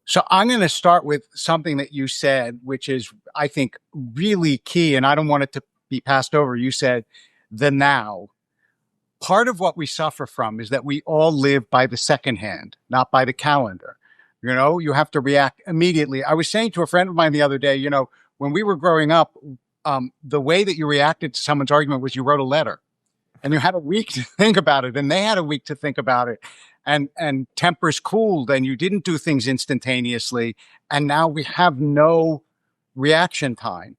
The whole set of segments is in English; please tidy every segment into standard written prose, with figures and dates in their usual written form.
So I'm going to start with something that you said, which is, I think, really key, and I don't want it to be passed over. You said the now. Part of what we suffer from is that we all live by the second hand, not by the calendar. You know, you have to react immediately. I was saying to a friend of mine the other day, you know, when we were growing up, the way that you reacted to someone's argument was you wrote a letter and you had a week to think about it, and they had a week to think about it. And tempers cooled, and you didn't do things instantaneously. And now we have no reaction time.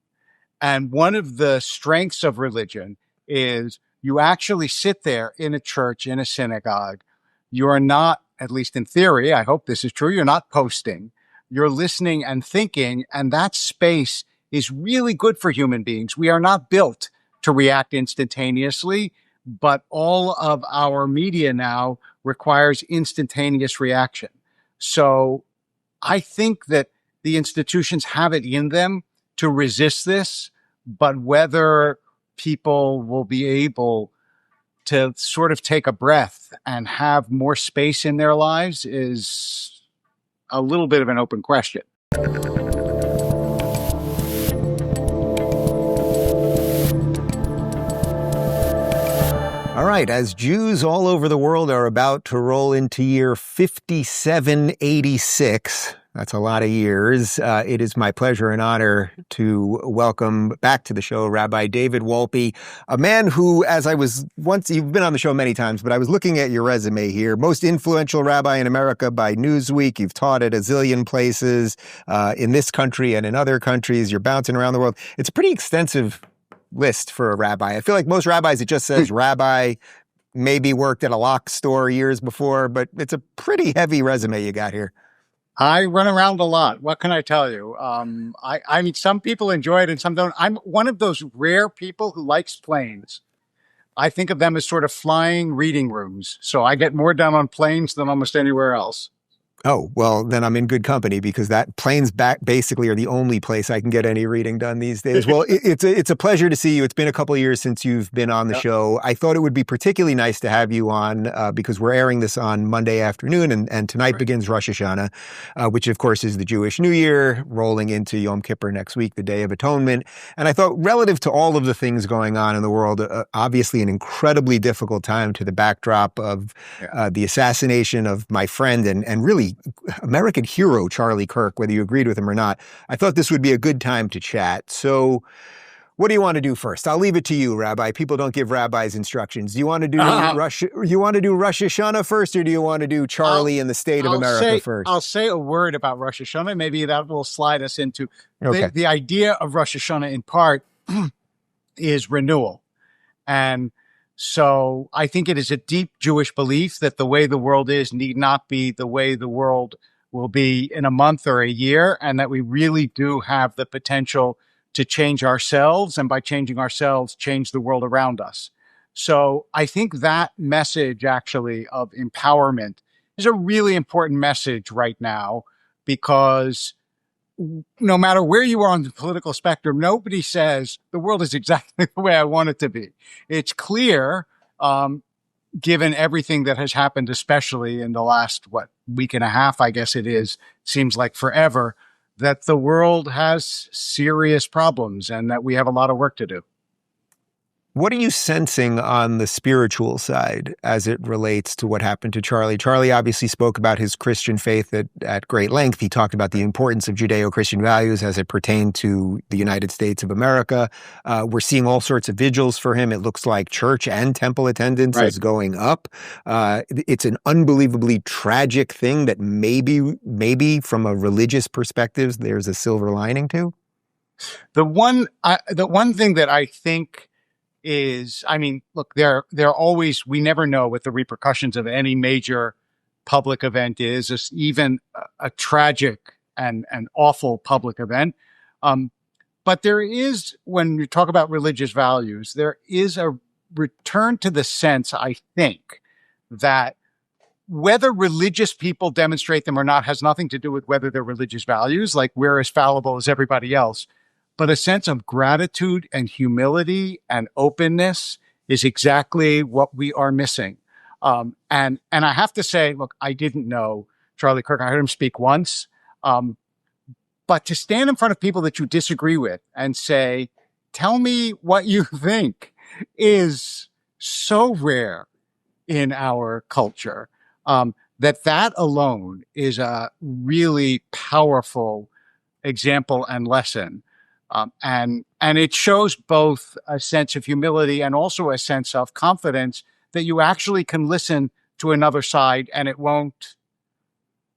And one of the strengths of religion is you actually sit there in a church, in a synagogue. You are not, at least in theory, I hope this is true, you're not posting. You're listening and thinking, and that space is really good for human beings. We are not built to react instantaneously, but all of our media now requires instantaneous reaction. So I think that the institutions have it in them to resist this, but whether people will be able to sort of take a breath and have more space in their lives is a little bit of an open question. All right, as Jews all over the world are about to roll into year 5786, that's a lot of years, it is my pleasure and honor to welcome back to the show Rabbi David Wolpe, a man who, you've been on the show many times, but I was looking at your resume here, most influential rabbi in America by Newsweek. You've taught at a zillion places in this country and in other countries. You're bouncing around the world. It's a pretty extensive list for a rabbi. I feel like most rabbis, it just says rabbi, maybe worked at a lock store years before, but it's a pretty heavy resume you got here. I run around a lot. What can I tell you? I mean, some people enjoy it and some don't. I'm one of those rare people who likes planes. I think of them as sort of flying reading rooms. So I get more done on planes than almost anywhere else. Oh, well, then I'm in good company because that planes back basically are the only place I can get any reading done these days. Well, it's a pleasure to see you. It's been a couple of years since you've been on the show. I thought it would be particularly nice to have you on because we're airing this on Monday afternoon, and tonight begins Rosh Hashanah, which of course is the Jewish New Year, rolling into Yom Kippur next week, the Day of Atonement. And I thought relative to all of the things going on in the world, obviously an incredibly difficult time to the backdrop of the assassination of my friend and really American hero, Charlie Kirk, whether you agreed with him or not. I thought this would be a good time to chat. So what do you want to do first? I'll leave it to you, Rabbi. People don't give rabbis instructions. Do you want to do Rosh Hashanah first, or do you want to do Charlie and the state of America first? I'll say a word about Rosh Hashanah. Maybe that will slide us into the idea of Rosh Hashanah in part is renewal. And so I think it is a deep Jewish belief that the way the world is need not be the way the world will be in a month or a year, and that we really do have the potential to change ourselves, and by changing ourselves, change the world around us. So I think that message actually of empowerment is a really important message right now, because no matter where you are on the political spectrum, nobody says the world is exactly the way I want it to be. It's clear, given everything that has happened, especially in the last, week and a half, I guess it is, seems like forever, that the world has serious problems and that we have a lot of work to do. What are you sensing on the spiritual side as it relates to what happened to Charlie? Charlie obviously spoke about his Christian faith at great length. He talked about the importance of Judeo-Christian values as it pertained to the United States of America. We're seeing all sorts of vigils for him. It looks like church and temple attendance is going up. It's an unbelievably tragic thing that maybe from a religious perspective, there's a silver lining to. The one thing that I think is, I mean, look, they're always, we never know what the repercussions of any major public event is, even a tragic and awful public event. But there is, when you talk about religious values, there is a return to the sense, I think, that whether religious people demonstrate them or not has nothing to do with whether they're religious values, like we're as fallible as everybody else. But a sense of gratitude and humility and openness is exactly what we are missing. And I have to say, look, I didn't know Charlie Kirk. I heard him speak once. Um, but to stand in front of people that you disagree with and say, tell me what you think, is so rare in our culture, that alone is a really powerful example and lesson. And it shows both a sense of humility and also a sense of confidence that you actually can listen to another side and it won't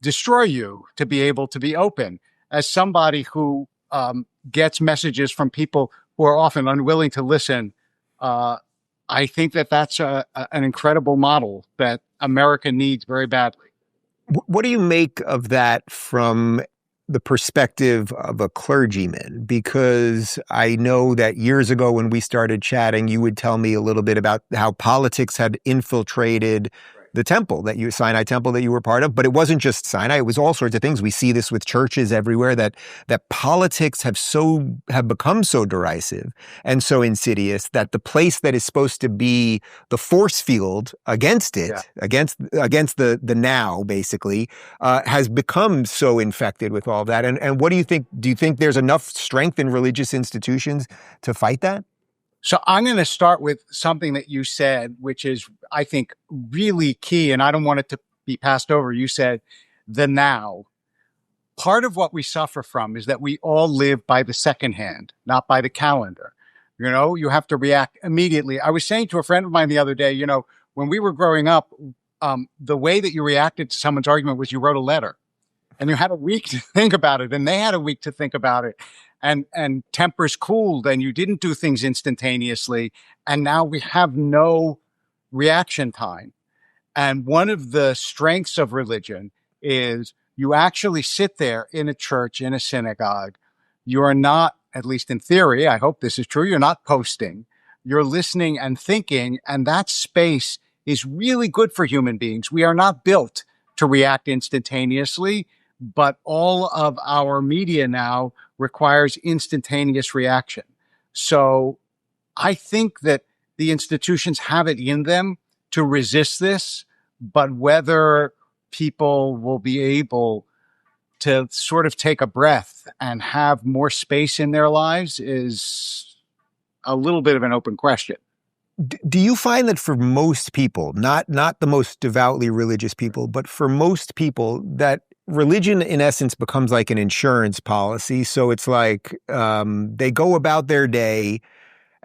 destroy you, to be able to be open. As somebody who gets messages from people who are often unwilling to listen, I think that that's an incredible model that America needs very badly. What do you make of that from the perspective of a clergyman? Because I know that years ago when we started chatting, you would tell me a little bit about how politics had infiltrated the temple, Sinai temple that you were part of. But it wasn't just Sinai, it was all sorts of things. We see this with churches everywhere, that politics have become so derisive and so insidious that the place that is supposed to be the force field against it, against the now, basically, has become so infected with all of that. And what do you think? Do you think there's enough strength in religious institutions to fight that? So I'm going to start with something that you said, which is, I think, really key, and I don't want it to be passed over. You said the now. Part of what we suffer from is that we all live by the second hand, not by the calendar. You know, you have to react immediately. I was saying to a friend of mine the other day, you know, when we were growing up, the way that you reacted to someone's argument was you wrote a letter. And you had a week to think about it, and they had a week to think about it. And tempers cooled, and you didn't do things instantaneously. And now we have no reaction time. And one of the strengths of religion is you actually sit there in a church, in a synagogue. You are not, at least in theory, I hope this is true, you're not posting. You're listening and thinking, and that space is really good for human beings. We are not built to react instantaneously, but all of our media now requires instantaneous reaction. So I think that the institutions have it in them to resist this, but whether people will be able to sort of take a breath and have more space in their lives is a little bit of an open question. Do you find that for most people, not the most devoutly religious people, but for most people, that religion in essence becomes like an insurance policy? So it's like they go about their day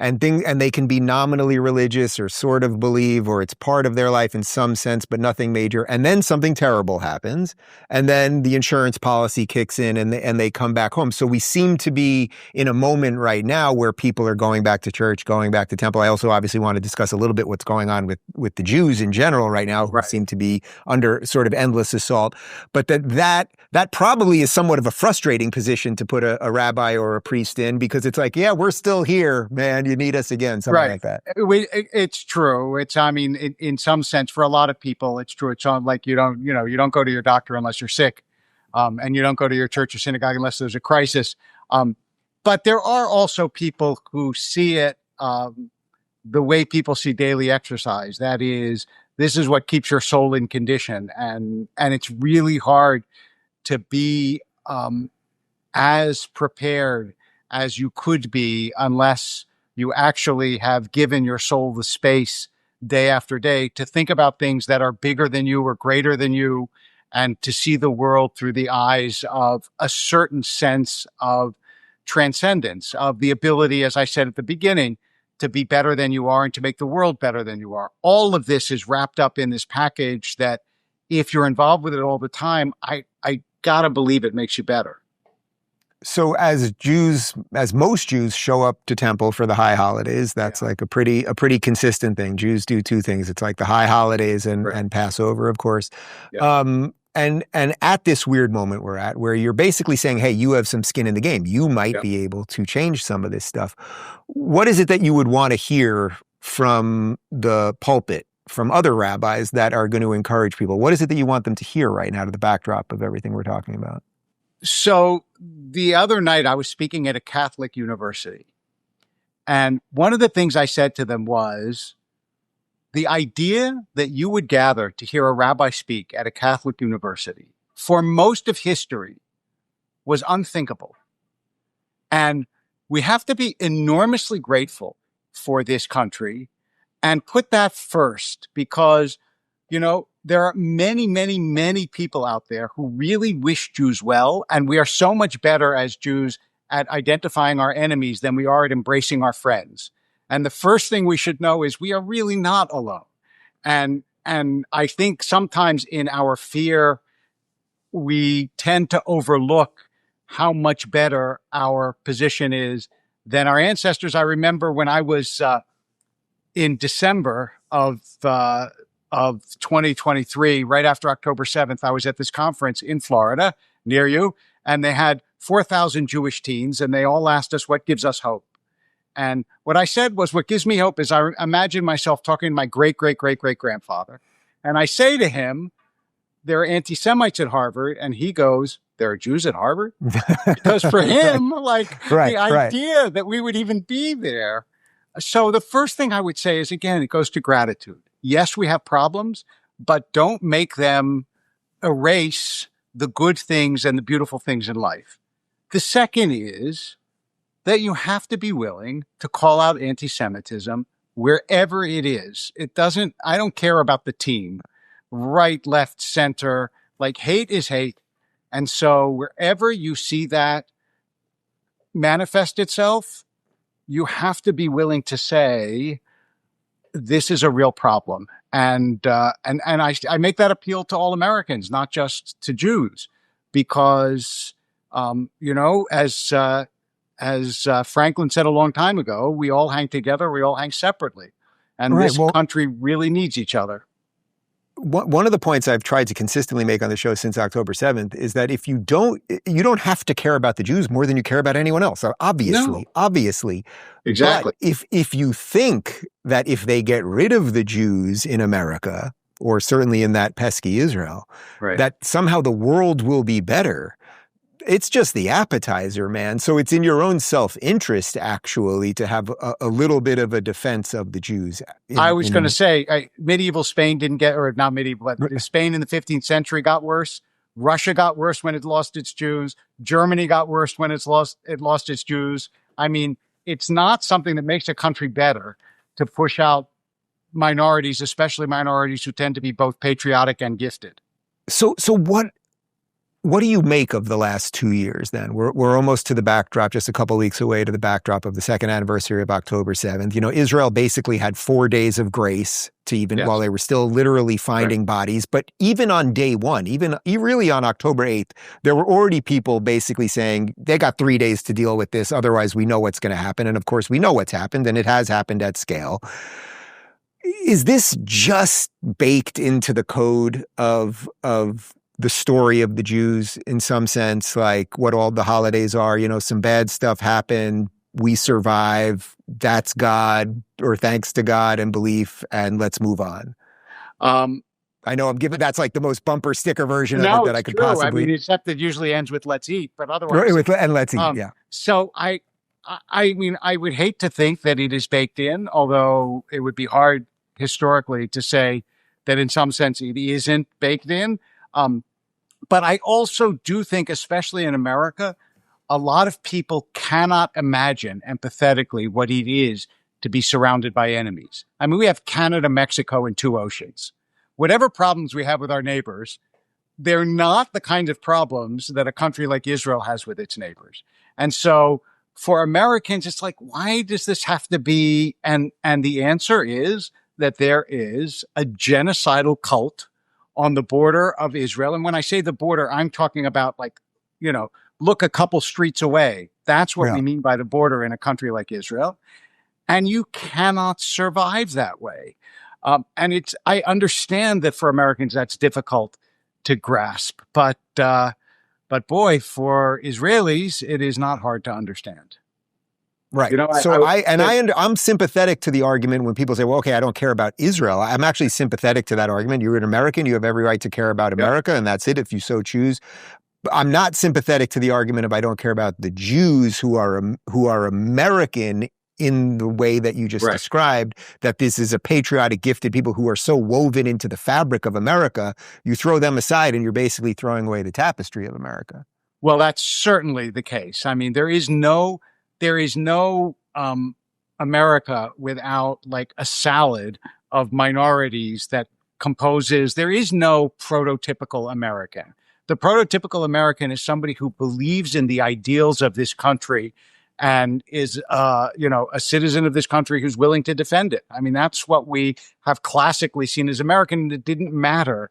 and they can be nominally religious or sort of believe, or it's part of their life in some sense, but nothing major. And then something terrible happens, and then the insurance policy kicks in, and they come back home. So we seem to be in a moment right now where people are going back to church, going back to temple. I also obviously want to discuss a little bit what's going on with the Jews in general right now, who seem to be under sort of endless assault. But that probably is somewhat of a frustrating position to put a rabbi or a priest in, because it's like, yeah, we're still here, man. You need us again, something like that. It's true. I mean, in some sense, for a lot of people, it's true. It's like you don't go to your doctor unless you're sick, and you don't go to your church or synagogue unless there's a crisis. But there are also people who see it the way people see daily exercise. That is, this is what keeps your soul in condition, and it's really hard to be as prepared as you could be unless you actually have given your soul the space day after day to think about things that are bigger than you or greater than you, and to see the world through the eyes of a certain sense of transcendence, of the ability, as I said at the beginning, to be better than you are and to make the world better than you are. All of this is wrapped up in this package that, if you're involved with it all the time, I gotta believe it makes you better. So as most Jews show up to temple for the high holidays, that's like a pretty consistent thing. Jews do two things. It's like the high holidays and Passover, of course. Yeah. And at this weird moment we're at, where you're basically saying, hey, you have some skin in the game. You might be able to change some of this stuff. What is it that you would want to hear from the pulpit, from other rabbis that are going to encourage people? What is it that you want them to hear right now to the backdrop of everything we're talking about? So the other night I was speaking at a Catholic university, and one of the things I said to them was, the idea that you would gather to hear a rabbi speak at a Catholic university for most of history was unthinkable. And we have to be enormously grateful for this country and put that first, because, there are many, many, many people out there who really wish Jews well. And we are so much better as Jews at identifying our enemies than we are at embracing our friends. And the first thing we should know is we are really not alone. And I think sometimes in our fear, we tend to overlook how much better our position is than our ancestors. I remember when I was in December of 2023, right after October 7th, I was at this conference in Florida near you, and they had 4,000 Jewish teens, and they all asked us, what gives us hope? And what I said was, what gives me hope is I imagine myself talking to my great-great-great-great-grandfather, and I say to him, there are anti-Semites at Harvard, and he goes, there are Jews at Harvard? Because for him, the idea that we would even be there. So the first thing I would say is, again, it goes to gratitude. Yes, we have problems, but don't make them erase the good things and the beautiful things in life. The second is that you have to be willing to call out anti-Semitism wherever it is. I don't care about the team, right, left, center, hate is hate. And so wherever you see that manifest itself, you have to be willing to say, this is a real problem. And I make that appeal to all Americans, not just to Jews, because, as Franklin said a long time ago, we all hang together, we all hang separately. And this country really needs each other. One of the points I've tried to consistently make on the show since October 7th is that if you don't have to care about the Jews more than you care about anyone else. Obviously. Exactly. But if you think that if they get rid of the Jews in America, or certainly in that pesky Israel, that somehow the world will be better, it's just the appetizer, man. So it's in your own self-interest, actually, to have a little bit of a defense of the Jews. I was going to say, medieval Spain didn't get, or not medieval, but Spain in the 15th century got worse. Russia got worse when it lost its Jews. Germany got worse when it lost its Jews. I mean, it's not something that makes a country better to push out minorities, especially minorities who tend to be both patriotic and gifted. So what do you make of the last 2 years then? We're almost to the backdrop, just a couple of weeks away to the backdrop of the second anniversary of October 7th. Israel basically had 4 days of grace to while they were still literally finding bodies. But even on day one, even really on October 8th, there were already people basically saying they got 3 days to deal with this. Otherwise, we know what's going to happen. And of course, we know what's happened, and it has happened at scale. Is this just baked into the code of the story of the Jews in some sense, like what all the holidays are? Some bad stuff happened, we survive, that's God, or thanks to God and belief, and let's move on. I know that's like the most bumper sticker version of it that I could possibly. I mean, except it usually ends with "let's eat," but otherwise, and let's eat. Yeah. So I mean, I would hate to think that it is baked in, although it would be hard historically to say that in some sense it isn't baked in. But I also do think, especially in America, a lot of people cannot imagine empathetically what it is to be surrounded by enemies. I mean, we have Canada, Mexico, and 2 oceans. Whatever problems we have with our neighbors, they're not the kind of problems that a country like Israel has with its neighbors. And so for Americans, it's like, why does this have to be? And the answer is that there is a genocidal cult on the border of Israel. And when I say the border, I'm talking about look a couple streets away. That's what we mean by the border in a country like Israel. And you cannot survive that way. And I understand that for Americans, that's difficult to grasp. But boy, for Israelis, it is not hard to understand. Right. I'm sympathetic to the argument when people say, well, okay, I don't care about Israel. I'm actually sympathetic to that argument. You're an American. You have every right to care about America, and that's it if you so choose. But I'm not sympathetic to the argument of I don't care about the Jews who are American in the way that you just described, that this is a patriotic, gifted people who are so woven into the fabric of America. You throw them aside and you're basically throwing away the tapestry of America. Well, that's certainly the case. I mean, there is no America without like a salad of minorities that composes. There is no prototypical American. The prototypical American is somebody who believes in the ideals of this country and is, a citizen of this country who's willing to defend it. I mean, that's what we have classically seen as American. It didn't matter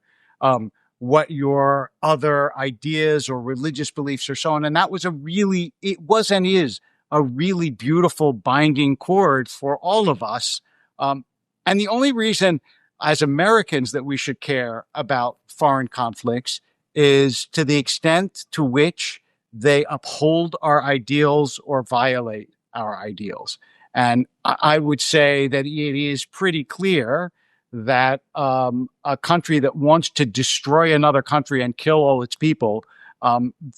what your other ideas or religious beliefs or so on. And that was it was and is a really beautiful binding cord for all of us. And the only reason as Americans that we should care about foreign conflicts is to the extent to which they uphold our ideals or violate our ideals. And I would say that it is pretty clear that a country that wants to destroy another country and kill all its people,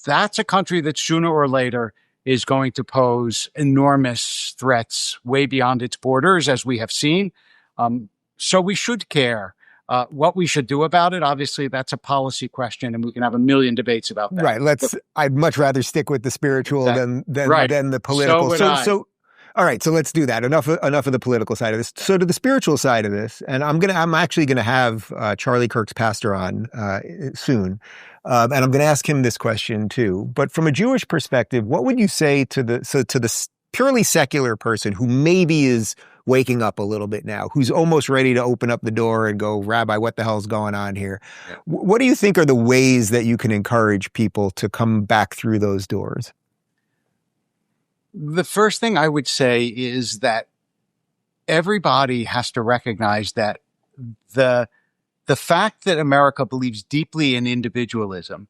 that's a country that sooner or later is going to pose enormous threats way beyond its borders, as we have seen. So we should care. What we should do about it, obviously, that's a policy question, and we can have a million debates about that. Right. I'd much rather stick with the spiritual than the political. So all right, so let's do that. Enough of the political side of this. So to the spiritual side of this, and I'm actually gonna have Charlie Kirk's pastor on soon, and I'm gonna ask him this question too. But from a Jewish perspective, what would you say to the purely secular person who maybe is waking up a little bit now, who's almost ready to open up the door and go, Rabbi, what the hell's going on here? Yeah. What do you think are the ways that you can encourage people to come back through those doors? The first thing I would say is that everybody has to recognize that the fact that America believes deeply in individualism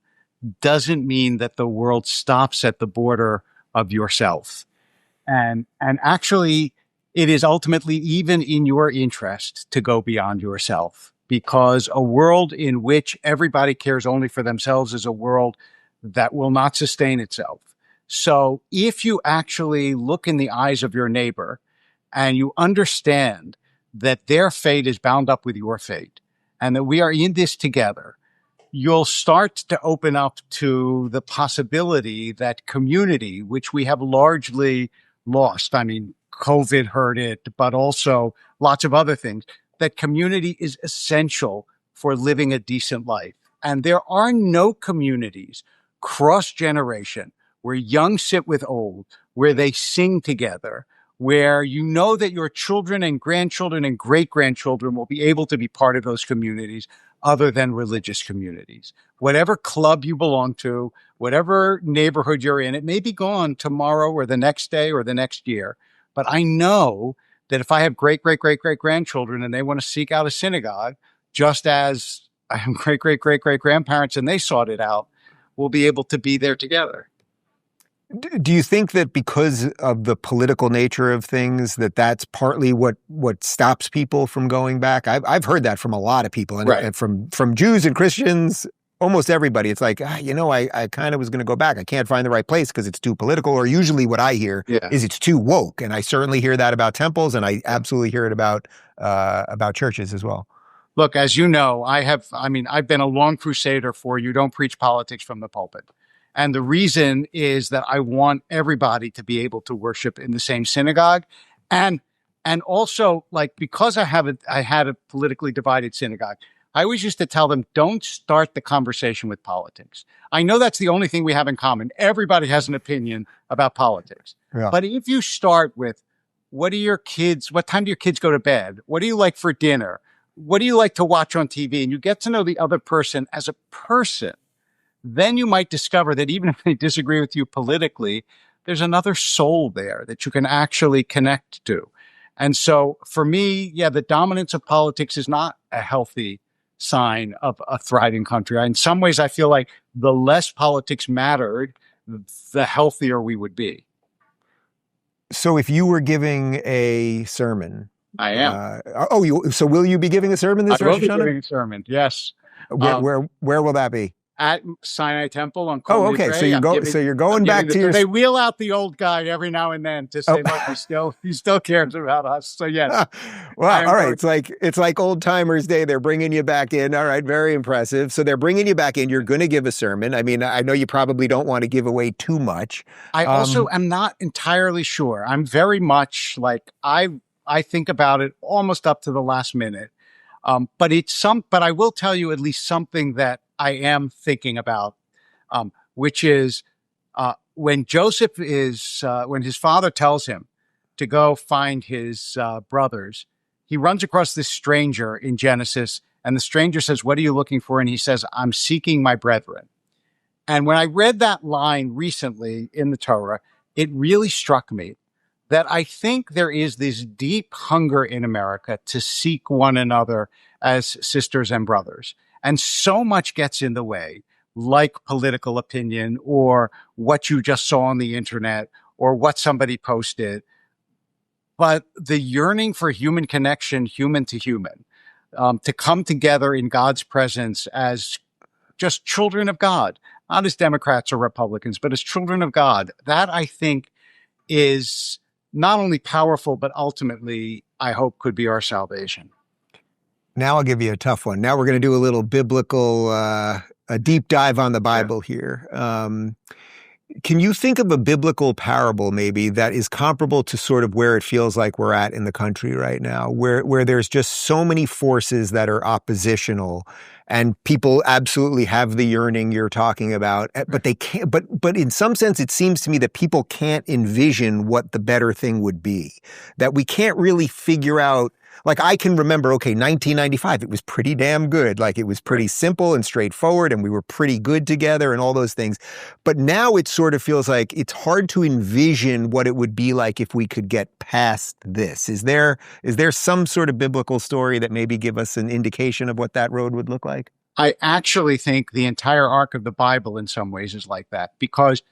doesn't mean that the world stops at the border of yourself. And actually, it is ultimately even in your interest to go beyond yourself, because a world in which everybody cares only for themselves is a world that will not sustain itself. So if you actually look in the eyes of your neighbor and you understand that their fate is bound up with your fate and that we are in this together, you'll start to open up to the possibility that community, which we have largely lost. I mean, COVID hurt it, but also lots of other things, that community is essential for living a decent life. And there are no communities cross-generation where young sit with old, where they sing together, where you know that your children and grandchildren and great-grandchildren will be able to be part of those communities other than religious communities. Whatever club you belong to, whatever neighborhood you're in, it may be gone tomorrow or the next day or the next year. But I know that if I have great-great-great-great-grandchildren and they want to seek out a synagogue, just as I have great-great-great-great-grandparents and they sought it out, we'll be able to be there together. Do you think that because of the political nature of things, that's partly what stops people from going back? I've heard that from a lot of people, and, right. and from Jews and Christians, almost everybody. It's like, I kind of was going to go back. I can't find the right place because it's too political. Or usually what I hear is it's too woke, and I certainly hear that about temples, and I absolutely hear it about churches as well. Look, as you know, I've been a long crusader for you don't preach politics from the pulpit. And the reason is that I want everybody to be able to worship in the same synagogue. And also, like, because I had a politically divided synagogue, I always used to tell them, don't start the conversation with politics. I know that's the only thing we have in common. Everybody has an opinion about politics. Yeah. But if you start with, what time do your kids go to bed? What do you like for dinner? What do you like to watch on TV? And you get to know the other person as a person, then you might discover that even if they disagree with you politically, there's another soul there that you can actually connect to. And so for me, the dominance of politics is not a healthy sign of a thriving country. In some ways, I feel like the less politics mattered, the healthier we would be. So if you were giving a sermon... I am. So will you be giving a sermon this Rosh Hashanah? I will be giving a sermon, yes. Where will that be? at Sinai Temple on Oh, Kol okay. So Nidre. you're going back to your. They wheel out the old guy every now and then to say, Oh. look, he still cares about us. So yes. Well, all right. It's like old timers day. They're bringing you back in. All right. Very impressive. So they're bringing you back in. You're going to give a sermon. I mean, I know you probably don't want to give away too much. I also am not entirely sure. I'm very much like, I think about it almost up to the last minute. But I will tell you at least something that I am thinking about, which is, when when his father tells him to go find his brothers, he runs across this stranger in Genesis, and the stranger says, "What are you looking for?" And he says, "I'm seeking my brethren." And when I read that line recently in the Torah, it really struck me that I think there is this deep hunger in America to seek one another as sisters and brothers. And so much gets in the way, like political opinion or what you just saw on the internet or what somebody posted. But the yearning for human connection, human to human, to come together in God's presence as just children of God, not as Democrats or Republicans, but as children of God, that I think is not only powerful, but ultimately, I hope, could be our salvation. Now I'll give you a tough one. Now we're going to do a little biblical, a deep dive on the Bible here. Can you think of a biblical parable maybe that is comparable to sort of where it feels like we're at in the country right now, where there's just so many forces that are oppositional and people absolutely have the yearning you're talking about, but they can't, but in some sense, it seems to me that people can't envision what the better thing would be, that we can't really figure out. Like I can remember, okay, 1995, it was pretty damn good. Like it was pretty simple and straightforward and we were pretty good together and all those things. But now it sort of feels like it's hard to envision what it would be like if we could get past this. Is there some sort of biblical story that maybe give us an indication of what that road would look like? I actually think the entire arc of the Bible in some ways is like that, because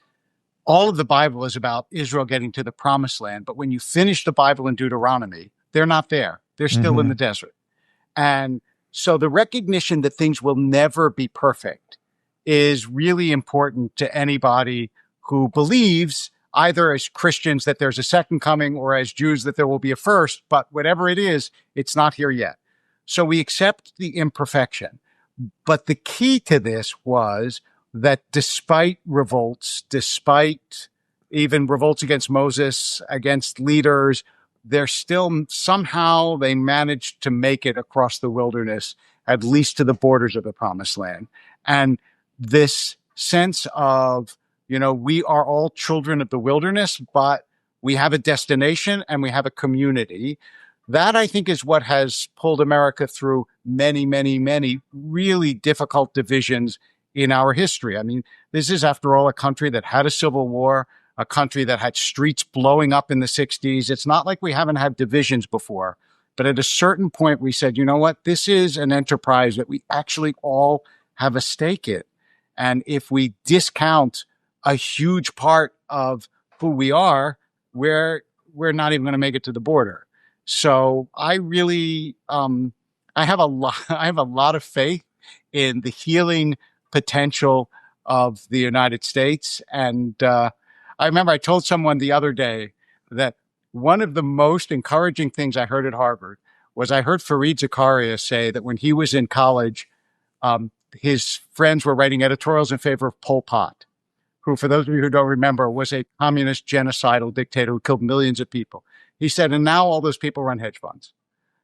all of the Bible is about Israel getting to the promised land. But when you finish the Bible in Deuteronomy, they're not there. They're still in the desert. And so the recognition that things will never be perfect is really important to anybody who believes, either as Christians that there's a second coming or as Jews that there will be a first, but whatever it is, it's not here yet. So we accept the imperfection. But the key to this was that despite revolts, despite even revolts against Moses, against leaders, they're still somehow they managed to make it across the wilderness, at least to the borders of the promised land. And this sense of, we are all children of the wilderness, but we have a destination and we have a community. That, I think, is what has pulled America through many, many, many really difficult divisions in our history. I mean, this is, after all, a country that had a civil war, a country that had streets blowing up in the 60s. It's not like we haven't had divisions before. But at a certain point, we said, you know what? This is an enterprise that we actually all have a stake in. And if we discount a huge part of who we are, we're not even going to make it to the border. So I really, I have a lot of faith in the healing potential of the United States. And I remember I told someone the other day that one of the most encouraging things I heard at Harvard was I heard Fareed Zakaria say that when he was in college, his friends were writing editorials in favor of Pol Pot, who, for those of you who don't remember, was a communist genocidal dictator who killed millions of people. He said, and now all those people run hedge funds.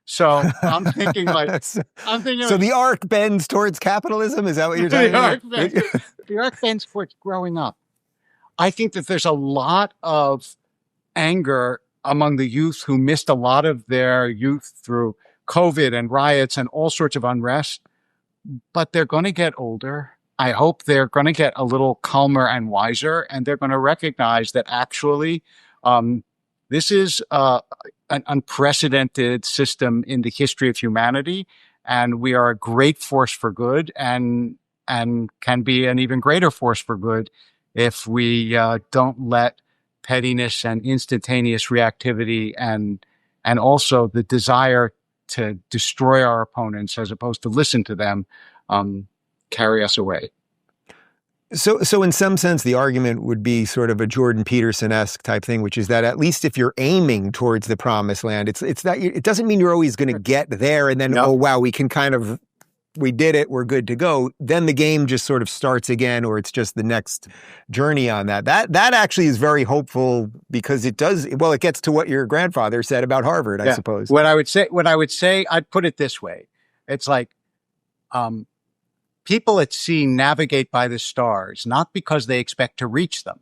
So I'm thinking so the arc bends towards capitalism? Is that what you're talking about? The arc bends towards growing up. I think that there's a lot of anger among the youth who missed a lot of their youth through COVID and riots and all sorts of unrest, but they're going to get older. I hope they're going to get a little calmer and wiser, and they're going to recognize that actually this is an unprecedented system in the history of humanity, and we are a great force for good and can be an even greater force for good if we don't let pettiness and instantaneous reactivity and also the desire to destroy our opponents as opposed to listen to them carry us away. So in some sense, the argument would be sort of a Jordan Peterson-esque type thing, which is that at least if you're aiming towards the promised land, it's that it doesn't mean you're always going to get there and then, No. oh, wow, we did it, we're good to go. Then the game just sort of starts again, or it's just the next journey on that. That actually is very hopeful because it gets to what your grandfather said about Harvard, I suppose. What I would say, I'd put it this way. It's like, people at sea navigate by the stars, not because they expect to reach them,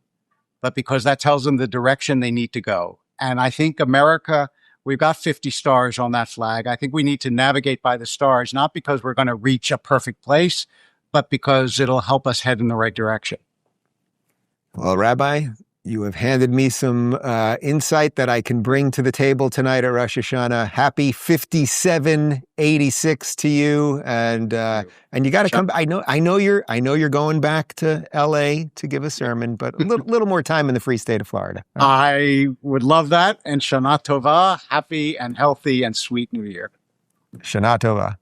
but because that tells them the direction they need to go. And I think America, we've got 50 stars on that flag. I think we need to navigate by the stars, not because we're going to reach a perfect place, but because it'll help us head in the right direction. Well, Rabbi, you have handed me some insight that I can bring to the table tonight at Rosh Hashanah. Happy 5786 to you, and you got to come. I know you're going back to L.A. to give a sermon, but a little more time in the free state of Florida. I would love that. And Shana Tova, happy and healthy and sweet New Year. Shana Tova.